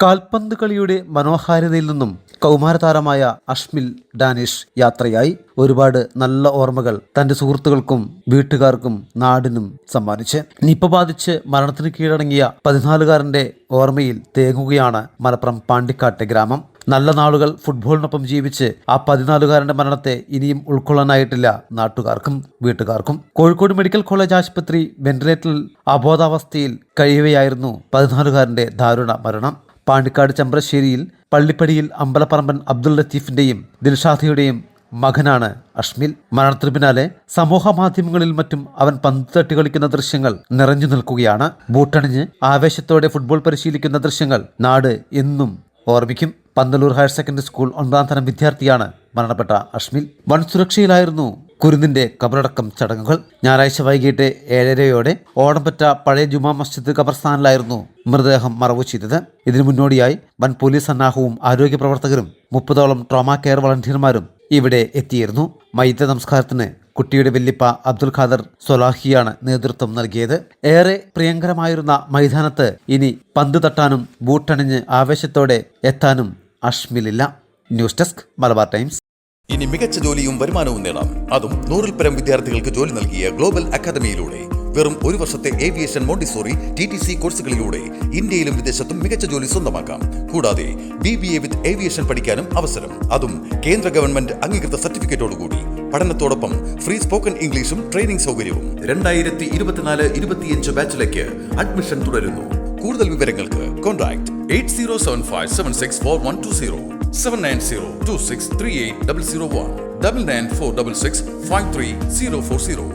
കാൽപന്ത് കളിയുടെ മനോഹാരിതയിൽ നിന്നും കൗമാരതാരമായ അഷ്മിൽ ഡാനിഷ് യാത്രയായി ഒരുപാട് നല്ല ഓർമ്മകൾ തന്റെ സുഹൃത്തുക്കൾക്കും വീട്ടുകാർക്കും നാടിനും സമ്മാനിച്ച് നിപ്പ ബാധിച്ച് മരണത്തിന് കീഴടങ്ങിയ 14-കാരന്റെ ഓർമ്മയിൽ തേങ്ങുകയാണ് മലപ്പുറം പാണ്ടിക്കാട്ടെ ഗ്രാമം. നല്ല നാളുകൾ ഫുട്ബോളിനൊപ്പം ജീവിച്ച് ആ 14-കാരന്റെ മരണത്തെ ഇനിയും ഉൾക്കൊള്ളാനായിട്ടില്ല നാട്ടുകാർക്കും വീട്ടുകാർക്കും. കോഴിക്കോട് മെഡിക്കൽ കോളേജ് ആശുപത്രി വെന്റിലേറ്ററിൽ അബോധാവസ്ഥയിൽ കഴിയവെയായിരുന്നു 14-കാരന്റെ ദാരുണ മരണം. പാണ്ടിക്കാട് ചമ്പ്രശ്ശേരിയിൽ പള്ളിപ്പടിയിൽ അമ്പലപ്പറമ്പൻ അബ്ദുൽ ലത്തീഫിന്റെയും ദിൽഷാദയുടെയും മകനാണ് അഷ്മിൽ. മരണത്തിന് പിന്നാലെ സമൂഹ മാധ്യമങ്ങളിൽ മറ്റും അവൻ പന്ത് തട്ടി കളിക്കുന്ന ദൃശ്യങ്ങൾ നിറഞ്ഞു നിൽക്കുകയാണ്. ബൂട്ടണിഞ്ഞ് ആവേശത്തോടെ ഫുട്ബോൾ പരിശീലിക്കുന്ന ദൃശ്യങ്ങൾ നാട് എന്നും ഓർമ്മിക്കും. പന്തലൂർ ഹയർ സെക്കൻഡറി സ്കൂൾ 9ാം തരം വിദ്യാർത്ഥിയാണ് മരണപ്പെട്ട അഷ്മിൽ. വൻ സുരക്ഷയിലായിരുന്നു കുരുന്നിന്റെ കബറടക്കം ചടങ്ങുകൾ. ഞായറാഴ്ച വൈകിട്ട് 7:30 ഓടംപറ്റ പഴയ ജുമാ മസ്ജിദ് ഖബർസ്ഥാനിലായിരുന്നു മൃതദേഹം മറവു ചെയ്തത്. ഇതിനു മുന്നോടിയായി വൻ പോലീസ് സന്നാഹവും ആരോഗ്യ പ്രവർത്തകരും 30ഓളം ട്രോമാ കെയർ വളണ്ടിയർമാരും ഇവിടെ എത്തിയിരുന്നു. മയ്യത്ത് നമസ്കാരത്തിന് കുട്ടിയുടെ വല്യപ്പ അബ്ദുൽ ഖാദർ സൊലാഹിയാണ് നേതൃത്വം നൽകിയത്. ഏറെ പ്രിയങ്കരമായിരുന്ന മൈതാനത്ത് ഇനി പന്ത് തട്ടാനും ബൂട്ടണിഞ്ഞ് ആവേശത്തോടെ എത്താനും അഷ്മിലില്ല. News desk Malabar Times. ഇനി മികച്ച ജോലിയും വരുമാനവും നേടാം. അതും 100-ൽ പരം വിദ്യാർത്ഥികൾക്ക് ജോലി നൽകിയ ഗ്ലോബൽ അക്കാദമിയിലൂടെ. വെറും 1 വർഷത്തെ ഏവിയേഷൻ മോണ്ടിസോറി TTC കോഴ്സുകളിലൂടെ ഇന്ത്യയിലും വിദേശത്തും മികച്ച ജോലി സ്വന്തമാക്കാം. കൂടാതെ BBA വിത്ത് ഏവിയേഷൻ പഠിക്കാനും അവസരം, അതും കേന്ദ്ര ഗവൺമെന്റ് അംഗീകൃത സർട്ടിഫിക്കറ്റോടുകൂടി. പഠനത്തോടൊപ്പം ഫ്രീ സ്പോക്കൺ ഇംഗ്ലീഷും ട്രെയിനിംഗ് സൗകര്യവും. 2024-25 ബാച്ചിലേക്ക് അഡ്മിഷൻ തുടരുന്നു. കൂടുതൽ വിവരങ്ങൾക്ക് കോൺടാക്ട് 8075764120 79026380001 99466534040.